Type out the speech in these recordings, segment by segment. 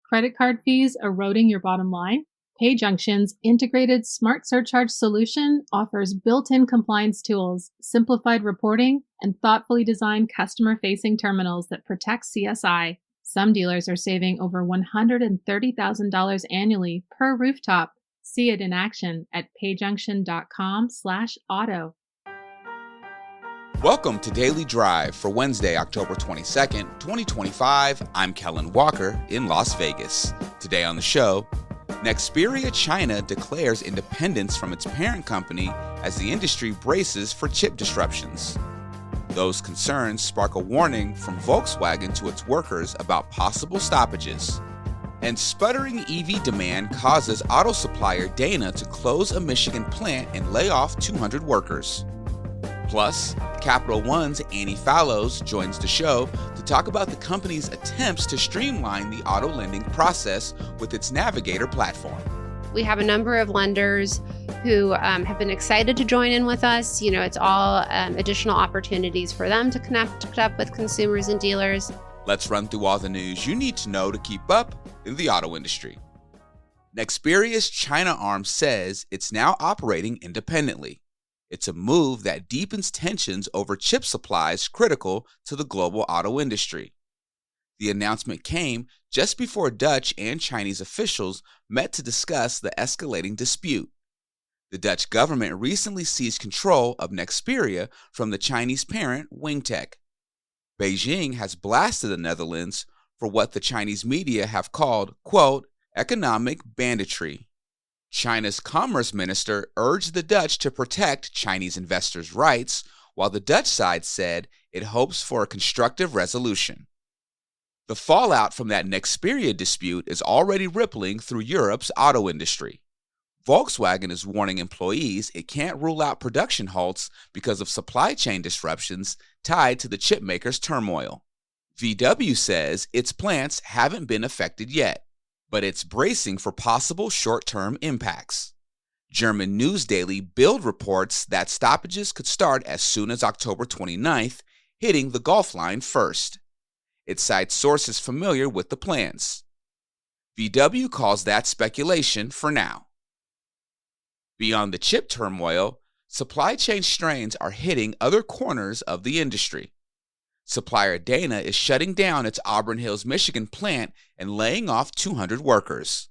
Credit card fees eroding your bottom line? PayJunction's integrated smart surcharge solution offers built-in compliance tools, simplified reporting, and thoughtfully designed customer-facing terminals that protect CSI. Some dealers are saving over $130,000 annually per rooftop. See it in action at payjunction.com/auto. Welcome to Daily Drive for Wednesday, October 22nd, 2025. I'm Kellen Walker in Las Vegas. Today on the show, Nexperia China declares independence from its parent company as the industry braces for chip disruptions. Those concerns spark a warning from Volkswagen to its workers about possible stoppages. And sputtering EV demand causes auto supplier Dana to close a Michigan plant and lay off 200 workers. Plus, Capital One's Annie Fallows joins the show to talk about the company's attempts to streamline the auto lending process with its Navigator platform. We have a number of lenders who have been excited to join in with us. You know, it's all additional opportunities for them to connect up with consumers and dealers. Let's run through all the news you need to know to keep up in the auto industry. Nexperia's China arm says it's now operating independently. It's a move that deepens tensions over chip supplies critical to the global auto industry. The announcement came just before Dutch and Chinese officials met to discuss the escalating dispute. The Dutch government recently seized control of Nexperia from the Chinese parent Wingtech. Beijing has blasted the Netherlands for what the Chinese media have called, quote, economic banditry. China's commerce minister urged the Dutch to protect Chinese investors' rights, while the Dutch side said it hopes for a constructive resolution. The fallout from that Nexperia dispute is already rippling through Europe's auto industry. Volkswagen is warning employees it can't rule out production halts because of supply chain disruptions tied to the chipmakers' turmoil. VW says its plants haven't been affected yet, but it's bracing for possible short-term impacts. German news daily Bild reports that stoppages could start as soon as October 29th, hitting the Gulf Line first. It cites sources familiar with the plans. VW calls that speculation for now. Beyond the chip turmoil, supply chain strains are hitting other corners of the industry. Supplier Dana is shutting down its Auburn Hills, Michigan plant and laying off 200 workers.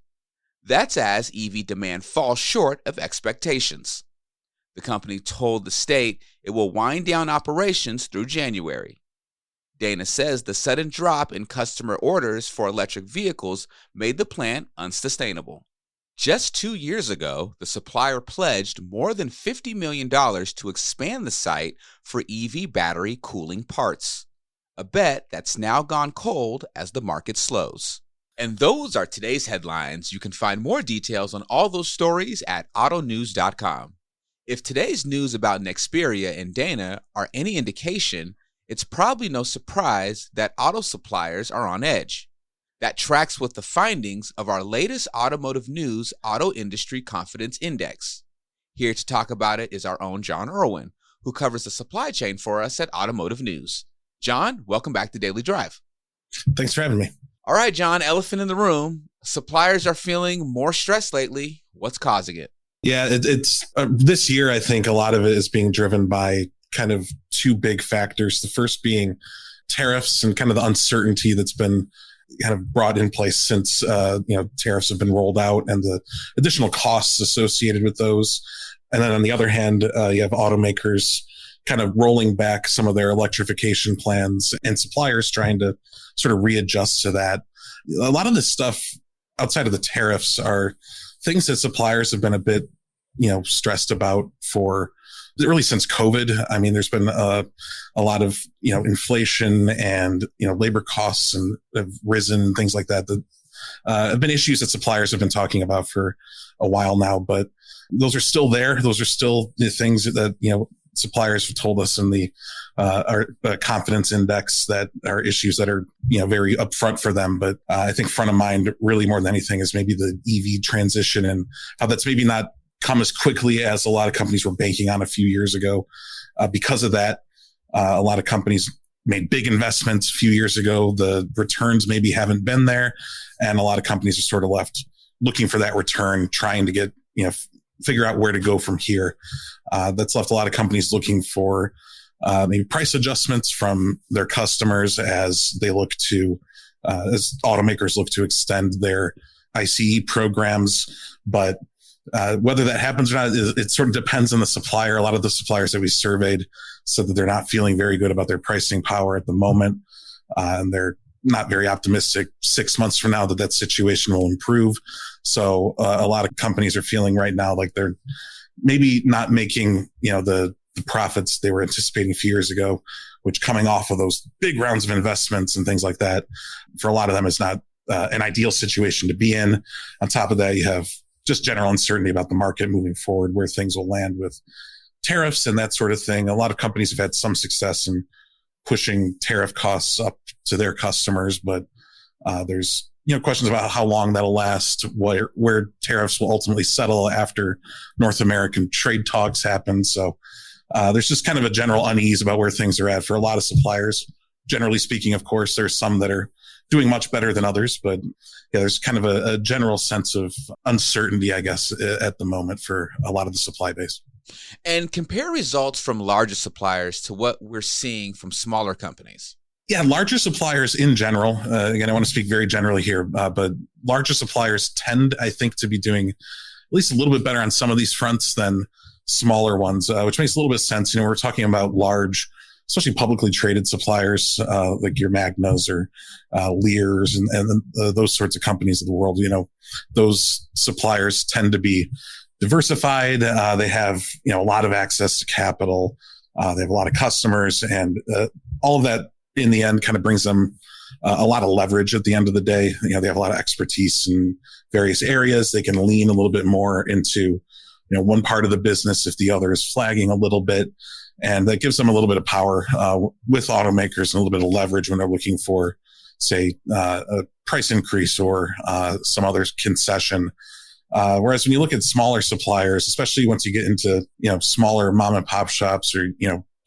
That's as EV demand falls short of expectations. The company told the state it will wind down operations through January. Dana says the sudden drop in customer orders for electric vehicles made the plant unsustainable. Just 2 years ago, the supplier pledged more than $50 million to expand the site for EV battery cooling parts. A bet that's now gone cold as the market slows. And those are today's headlines. You can find more details on all those stories at autonews.com. If today's news about Nexperia and Dana are any indication, it's probably no surprise that auto suppliers are on edge. That tracks with the findings of our latest Automotive News Auto Industry Confidence Index. Here to talk about it is our own John Irwin, who covers the supply chain for us at Automotive News. John, welcome back to Daily Drive. Thanks for having me. All right, John, elephant in the room. Suppliers are feeling more stressed lately. What's causing it? Yeah, it's this year, I think a lot of it is being driven by kind of two big factors. The first being tariffs and kind of the uncertainty that's been kind of brought in place since tariffs have been rolled out and the additional costs associated with those. And then on the other hand, you have automakers kind of rolling back some of their electrification plans and suppliers trying to sort of readjust to that. A lot of this stuff outside of the tariffs are things that suppliers have been a bit, stressed about for really since COVID. I mean, there's been a lot of, inflation and, labor costs and have risen and things like that have been issues that suppliers have been talking about for a while now, but those are still there. Those are still the things that, suppliers have told us in the our confidence index that are issues that are very upfront for them. But I think front of mind, really more than anything, is maybe the EV transition and how that's maybe not come as quickly as a lot of companies were banking on a few years ago. Because of that, a lot of companies made big investments a few years ago. The returns maybe haven't been there. And a lot of companies are sort of left looking for that return, trying to get, figure out where to go from here. That's left a lot of companies looking for maybe price adjustments from their customers as they look to, as automakers look to extend their ICE programs. But whether that happens or not, it sort of depends on the supplier. A lot of the suppliers that we surveyed said that they're not feeling very good about their pricing power at the moment. And they're not very optimistic 6 months from now that situation will improve. So a lot of companies are feeling right now like they're maybe not making, the profits they were anticipating a few years ago, which coming off of those big rounds of investments and things like that, for a lot of them is not an ideal situation to be in. On top of that, you have just general uncertainty about the market moving forward, where things will land with tariffs and that sort of thing. A lot of companies have had some success in pushing tariff costs up to their customers, but there's questions about how long that'll last, where tariffs will ultimately settle after North American trade talks happen. So there's just kind of a general unease about where things are at for a lot of suppliers. Generally speaking, of course, there's some that are doing much better than others, but yeah, there's kind of a general sense of uncertainty, I guess, at the moment for a lot of the supply base. And compare results from larger suppliers to what we're seeing from smaller companies. Yeah, larger suppliers in general, again, I want to speak very generally here, but larger suppliers tend, I think, to be doing at least a little bit better on some of these fronts than smaller ones, which makes a little bit of sense. We're talking about large, especially publicly traded suppliers, like your Magnas or Lears and those sorts of companies of the world. Those suppliers tend to be diversified. They have, a lot of access to capital. They have a lot of customers, and all of that in the end kind of brings them a lot of leverage at the end of the day. They have a lot of expertise in various areas. They can lean a little bit more into, one part of the business if the other is flagging a little bit. And that gives them a little bit of power with automakers and a little bit of leverage when they're looking for, say, a price increase or some other concession. Whereas when you look at smaller suppliers, especially once you get into, smaller mom and pop shops or,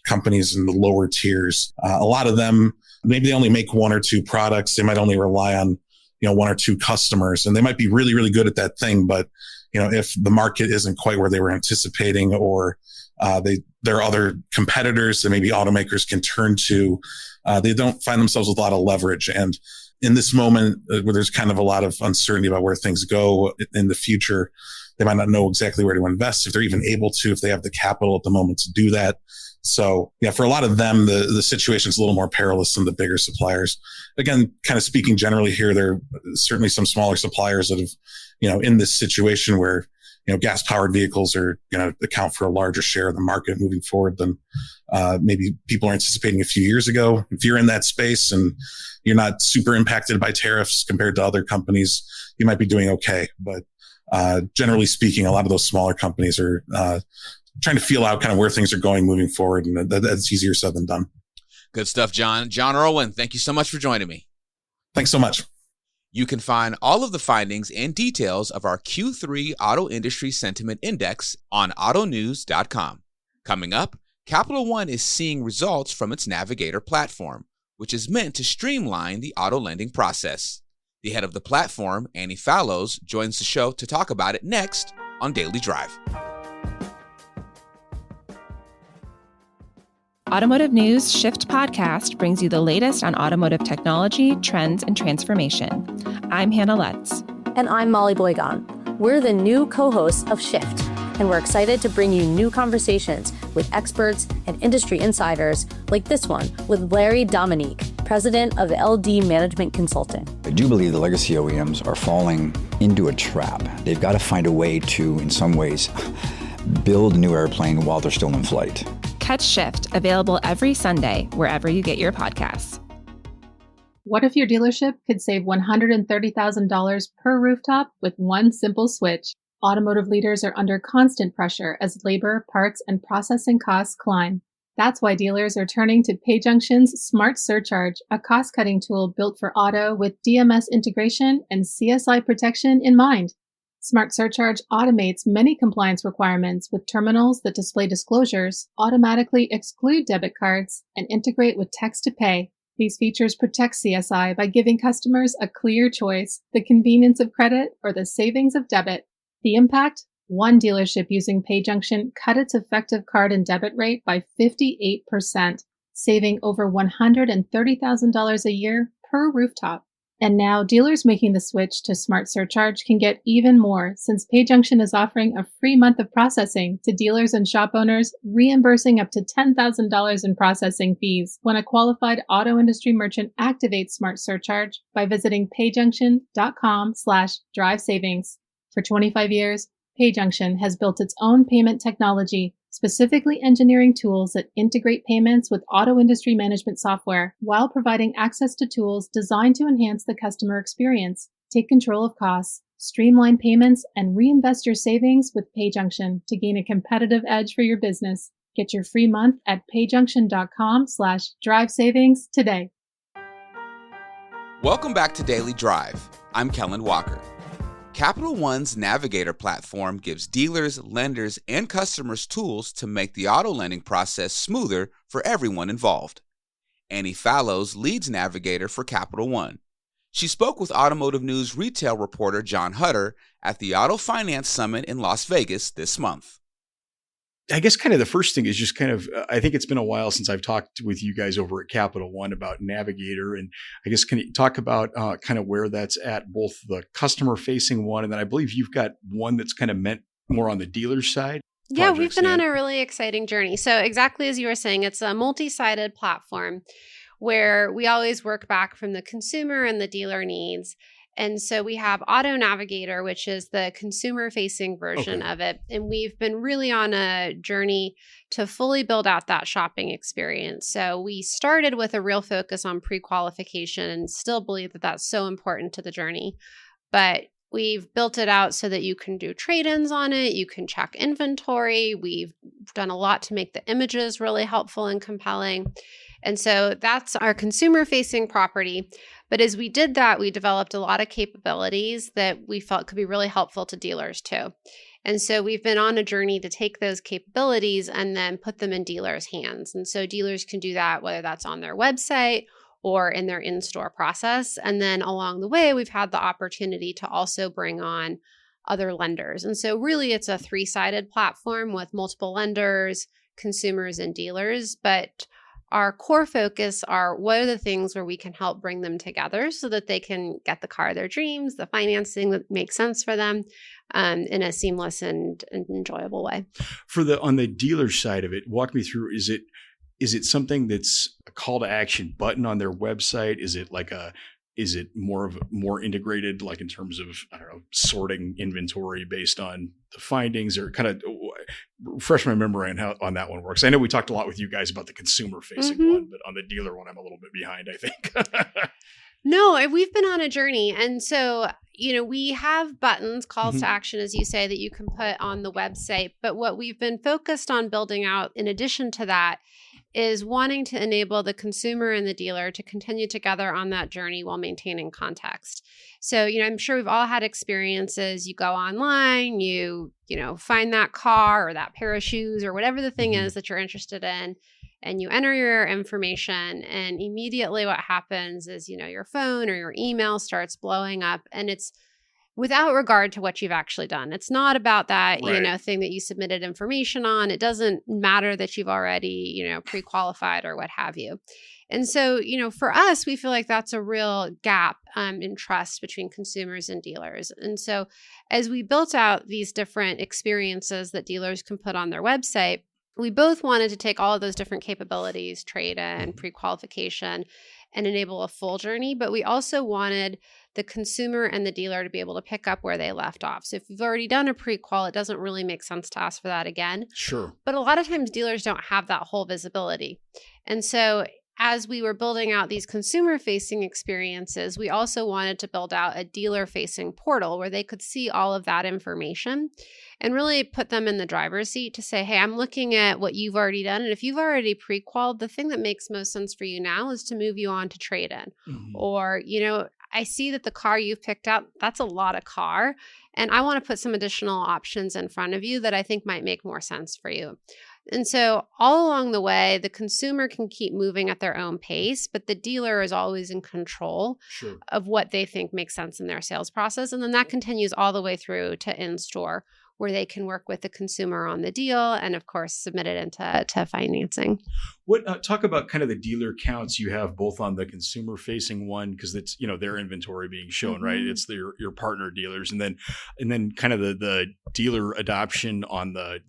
companies in the lower tiers, a lot of them, maybe they only make one or two products. They might only rely on, one or two customers, and they might be really, really good at that thing. But, if the market isn't quite where they were anticipating, or there are other competitors that maybe automakers can turn to, they don't find themselves with a lot of leverage. And in this moment where there's kind of a lot of uncertainty about where things go in the future, they might not know exactly where to invest, if they're even able to, if they have the capital at the moment to do that. So yeah, for a lot of them, the situation is a little more perilous than the bigger suppliers. Again, kind of speaking generally here, there are certainly some smaller suppliers that have, in this situation where, gas powered vehicles are going to account for a larger share of the market moving forward than maybe people are anticipating a few years ago. If you're in that space and you're not super impacted by tariffs compared to other companies, you might be doing okay. But generally speaking, a lot of those smaller companies are trying to feel out kind of where things are going moving forward. And that's easier said than done. Good stuff, John. John Irwin, thank you so much for joining me. Thanks so much. You can find all of the findings and details of our Q3 Auto Industry Sentiment Index on autonews.com. Coming up, Capital One is seeing results from its Navigator platform, which is meant to streamline the auto lending process. The head of the platform, Annie Fallows, joins the show to talk about it next on Daily Drive. Automotive News Shift podcast brings you the latest on automotive technology, trends, and transformation. I'm Hannah Lutz. And I'm Molly Boygon. We're the new co-hosts of Shift, and we're excited to bring you new conversations with experts and industry insiders like this one with Larry Dominique, president of LD Management Consulting. I do believe the legacy OEMs are falling into a trap. They've got to find a way to, in some ways, build a new airplane while they're still in flight. Catch Shift, available every Sunday, wherever you get your podcasts. What if your dealership could save $130,000 per rooftop with one simple switch? Automotive leaders are under constant pressure as labor, parts, and processing costs climb. That's why dealers are turning to PayJunction's Smart Surcharge, a cost-cutting tool built for auto with DMS integration and CSI protection in mind. Smart Surcharge automates many compliance requirements with terminals that display disclosures, automatically exclude debit cards, and integrate with text to pay. These features protect CSI by giving customers a clear choice, the convenience of credit or the savings of debit. The impact? One dealership using PayJunction cut its effective card and debit rate by 58%, saving over $130,000 a year per rooftop. And now dealers making the switch to Smart Surcharge can get even more since PayJunction is offering a free month of processing to dealers and shop owners, reimbursing up to $10,000 in processing fees when a qualified auto industry merchant activates Smart Surcharge by visiting payjunction.com/drive savings. For 25 years, PayJunction has built its own payment technology, specifically engineering tools that integrate payments with auto industry management software while providing access to tools designed to enhance the customer experience. Take control of costs, streamline payments, and reinvest your savings with PayJunction to gain a competitive edge for your business. Get your free month at payjunction.com/drive savings today. Welcome back to Daily Drive. I'm Kellen Walker. Capital One's Navigator platform gives dealers, lenders, and customers tools to make the auto lending process smoother for everyone involved. Annie Fallows leads Navigator for Capital One. She spoke with Automotive News retail reporter John Hutter at the Auto Finance Summit in Las Vegas this month. I guess kind of the first thing is just kind of, I think it's been a while since I've talked with you guys over at Capital One about Navigator. And I guess, can you talk about kind of where that's at, both the customer facing one, and then I believe you've got one that's kind of meant more on the dealer side? Yeah, we've been on a really exciting journey. So exactly as you were saying, it's a multi-sided platform where we always work back from the consumer and the dealer needs. And so we have Auto Navigator, which is the consumer-facing version of it. And we've been really on a journey to fully build out that shopping experience. So we started with a real focus on pre-qualification and still believe that that's so important to the journey. But we've built it out so that you can do trade-ins on it. You can check inventory. We've done a lot to make the images really helpful and compelling. And so that's our consumer-facing property. But as we did that, we developed a lot of capabilities that we felt could be really helpful to dealers too. And so we've been on a journey to take those capabilities and then put them in dealers' hands. And so dealers can do that, whether that's on their website or in their in-store process. And then along the way, we've had the opportunity to also bring on other lenders. And so really it's a three-sided platform with multiple lenders, consumers, and dealers. But our core focus are what are the things where we can help bring them together so that they can get the car of their dreams, the financing that makes sense for them in a seamless and enjoyable way. On the dealer side of it, walk me through, is it something that's a call to action button on their website? Is it more integrated, like in terms of, I don't know, sorting inventory based on the findings, or kind of refresh my memory on how on that one works? I know we talked a lot with you guys about the consumer facing one, but on the dealer one, I'm a little bit behind, I think. No, we've been on a journey. And so, we have buttons, calls to action, as you say, that you can put on the website. But what we've been focused on building out in addition to that is wanting to enable the consumer and the dealer to continue together on that journey while maintaining context. So, I'm sure we've all had experiences. You go online, you find that car or that pair of shoes or whatever the thing is that you're interested in, and you enter your information, and immediately what happens is, your phone or your email starts blowing up, and it's without regard to what you've actually done. It's not about that, thing that you submitted information on. It doesn't matter that you've already, pre-qualified or what have you. And so, for us, we feel like that's a real gap in trust between consumers and dealers. And so as we built out these different experiences that dealers can put on their website, we both wanted to take all of those different capabilities, trade-in, pre-qualification, and enable a full journey. But we also wanted the consumer and the dealer to be able to pick up where they left off. So if you've already done a pre-qual, it doesn't really make sense to ask for that again. Sure. But a lot of times dealers don't have that whole visibility. And so as we were building out these consumer-facing experiences, we also wanted to build out a dealer-facing portal where they could see all of that information and really put them in the driver's seat to say, hey, I'm looking at what you've already done. And if you've already pre-qualified, the thing that makes most sense for you now is to move you on to trade-in. Or, I see that the car you've picked up, that's a lot of car. And I want to put some additional options in front of you that I think might make more sense for you. And so all along the way, the consumer can keep moving at their own pace, but the dealer is always in control of what they think makes sense in their sales process. And then that continues all the way through to in-store, where they can work with the consumer on the deal and, of course, submit it into financing. What talk about kind of the dealer counts you have both on the consumer-facing one, because it's their inventory being shown, right? It's your partner dealers, and then kind of the dealer adoption on the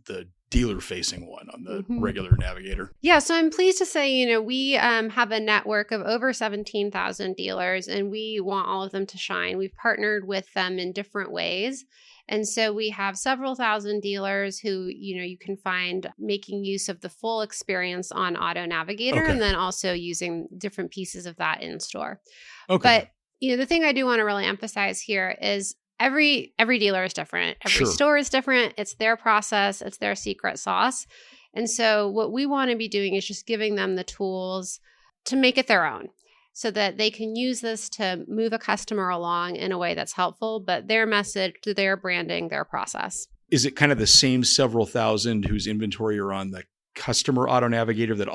dealer-facing one on the regular Navigator. Yeah, so I'm pleased to say, we have a network of over 17,000 dealers, and we want all of them to shine. We've partnered with them in different ways. And so we have several thousand dealers who, you can find making use of the full experience on Auto Navigator, and then also using different pieces of that in store. But, the thing I do want to really emphasize here is every dealer is different. Every store is different. It's their process. It's their secret sauce. And so what we want to be doing is just giving them the tools to make it their own, so that they can use this to move a customer along in a way that's helpful, but their message, their branding, their process. Is it kind of the same several thousand whose inventory are on the customer Auto Navigator that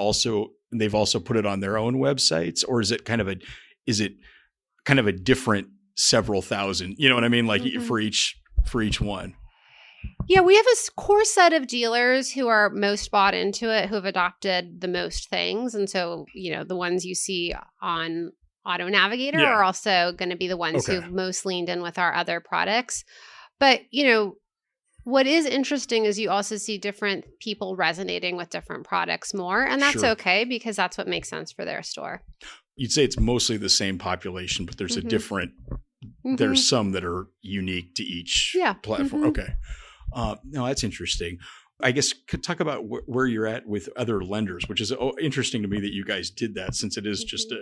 they've also put it on their own websites? Or is it kind of a different several thousand, you know what I mean? Like for each one. Yeah, we have a core set of dealers who are most bought into it, who have adopted the most things. And so, the ones you see on Auto Navigator are also going to be the ones who've most leaned in with our other products. But, what is interesting is you also see different people resonating with different products more. And that's okay, because that's what makes sense for their store. You'd say it's mostly the same population, but there's a different, there's some that are unique to each platform. Okay. No, that's interesting. I guess could talk about where you're at with other lenders, which is interesting to me that you guys did that, since it is just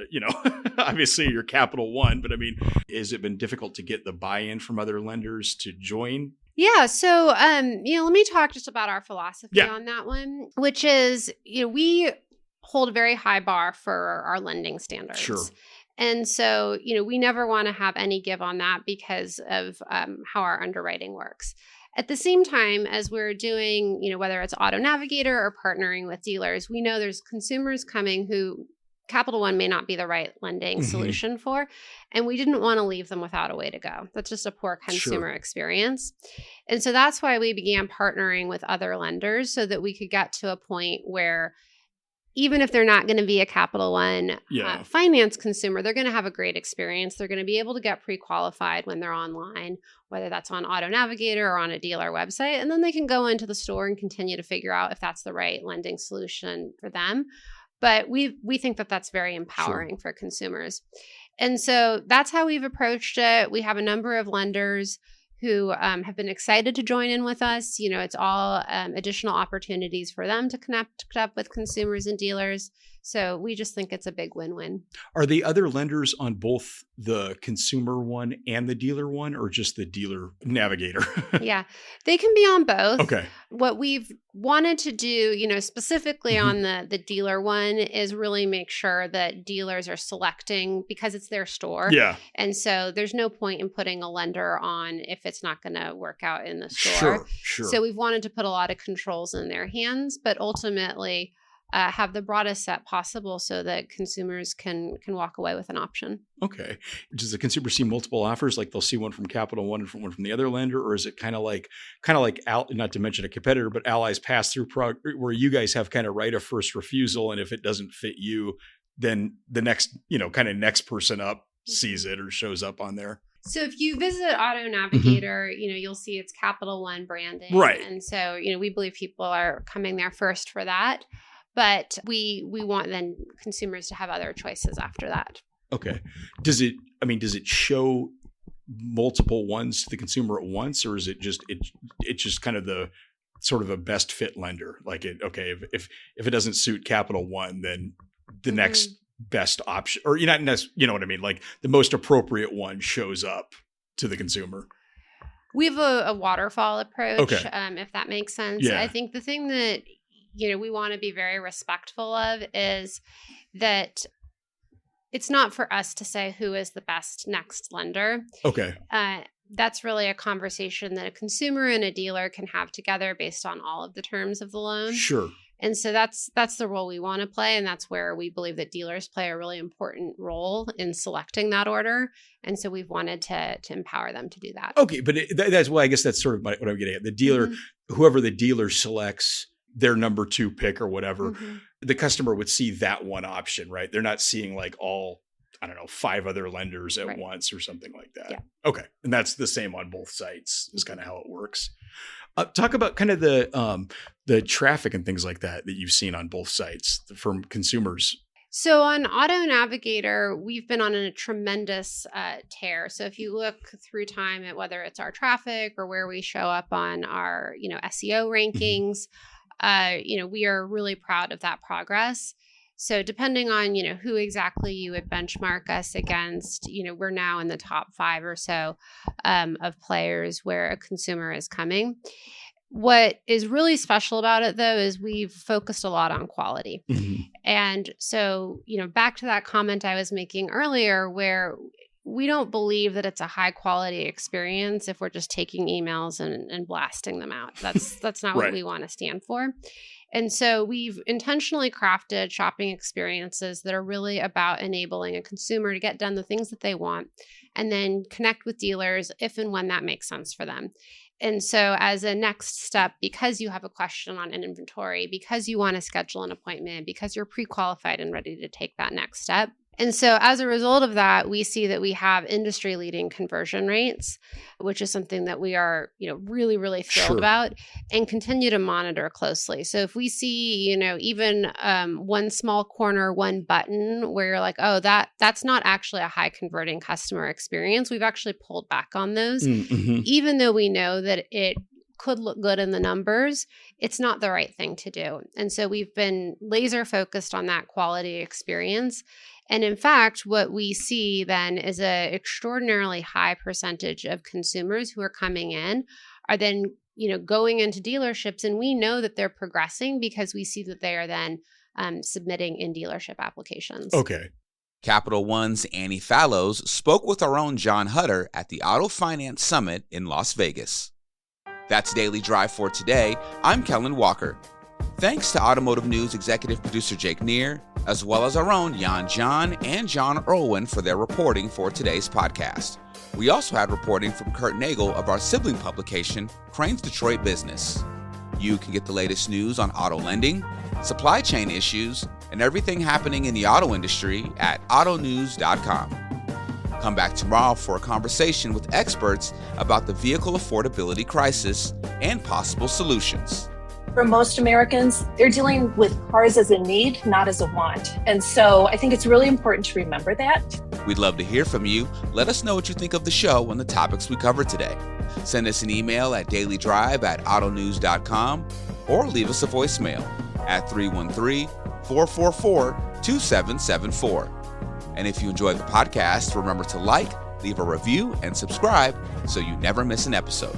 obviously you're Capital One, but I mean, has it been difficult to get the buy-in from other lenders to join? Yeah. So, let me talk just about our philosophy on that one, which is, we hold a very high bar for our lending standards. Sure. And so, we never want to have any give on that because of how our underwriting works. At the same time, as we're doing, whether it's Auto Navigator or partnering with dealers, we know there's consumers coming who Capital One may not be the right lending solution for, and we didn't want to leave them without a way to go. That's just a poor consumer experience. And so that's why we began partnering with other lenders, so that we could get to a point where even if they're not going to be a Capital One finance consumer, they're going to have a great experience. They're going to be able to get pre-qualified when they're online, whether that's on Auto Navigator or on a dealer website. And then they can go into the store and continue to figure out if that's the right lending solution for them. But we think that that's very empowering for consumers. And so that's how we've approached it. We have a number of lenders who have been excited to join in with us. It's all additional opportunities for them to connect up with consumers and dealers. So we just think it's a big win-win. Are the other lenders on both the consumer one and the dealer one, or just the dealer Navigator? Yeah, they can be on both. Okay. What we've wanted to do, specifically on the dealer one, is really make sure that dealers are selecting, because it's their store. Yeah. And so there's no point in putting a lender on if it's not going to work out in the store. Sure. So we've wanted to put a lot of controls in their hands, but ultimately have the broadest set possible so that consumers can walk away with an option. Okay. Does the consumer see multiple offers? Like they'll see one from Capital One and one from the other lender? Or is it kind of like not to mention a competitor, but Ally's pass-through where you guys have kind of right of first refusal, and if it doesn't fit you, then the next, next person up sees it or shows up on there? So if you visit Auto Navigator, you'll see it's Capital One branding. Right. And so, we believe people are coming there first for that. But we want then consumers to have other choices after that. Okay. Does it show multiple ones to the consumer at once, or is it just kind of the sort of a best fit lender? Like if it doesn't suit Capital One, then the next best option, or you know what I mean? Like the most appropriate one shows up to the consumer. We have a waterfall approach, if that makes sense. Yeah. I think the thing that we want to be very respectful of is that it's not for us to say who is the best next lender. Okay. That's really a conversation that a consumer and a dealer can have together based on all of the terms of the loan. Sure. And so that's the role we want to play. And that's where we believe that dealers play a really important role in selecting that order. And so we've wanted to empower them to do that. Okay. But that's I guess that's sort of what I'm getting at. The dealer, whoever the dealer selects their number 2 pick or whatever, the customer would see that one option, right? They're not seeing like all, I don't know, 5 other lenders at once or something like that. Yeah. Okay. And that's the same on both sites is kind of how it works. Talk about kind of the traffic and things like that you've seen on both sites from consumers. So on Auto Navigator, we've been on a tremendous tear. So if you look through time at whether it's our traffic or where we show up on our, SEO rankings, we are really proud of that progress. So depending on, who exactly you would benchmark us against, we're now in the top 5 or so of players where a consumer is coming. What is really special about it, though, is we've focused a lot on quality. And so, back to that comment I was making earlier, where we don't believe that it's a high quality experience if we're just taking emails and blasting them out. That's not what we want to stand for. And so we've intentionally crafted shopping experiences that are really about enabling a consumer to get done the things that they want and then connect with dealers if and when that makes sense for them. And so as a next step, because you have a question on an inventory, because you want to schedule an appointment, because you're pre-qualified and ready to take that next step. And so as a result of that, we see that we have industry-leading conversion rates, which is something that we are, really, really thrilled about and continue to monitor closely. So if we see, even one small corner, one button where you're like, oh, that's not actually a high converting customer experience, we've actually pulled back on those, even though we know that it could look good in the numbers, it's not the right thing to do. And so we've been laser focused on that quality experience. And in fact, what we see then is an extraordinarily high percentage of consumers who are coming in are then, going into dealerships, and we know that they're progressing because we see that they are then submitting in dealership applications. Okay. Capital One's Annie Fallows spoke with our own John Hutter at the Auto Finance Summit in Las Vegas. That's Daily Drive for today. I'm Kellen Walker. Thanks to Automotive News executive producer Jake Neer, as well as our own Jan John and John Irwin for their reporting for today's podcast. We also had reporting from Kurt Nagel of our sibling publication, Crane's Detroit Business. You can get the latest news on auto lending, supply chain issues, and everything happening in the auto industry at autonews.com. Come back tomorrow for a conversation with experts about the vehicle affordability crisis and possible solutions. For most Americans, they're dealing with cars as a need, not as a want. And so I think it's really important to remember that. We'd love to hear from you. Let us know what you think of the show and the topics we covered today. Send us an email at dailydrive@autonews.com or leave us a voicemail at 313-444-2774. And if you enjoyed the podcast, remember to like, leave a review, and subscribe so you never miss an episode.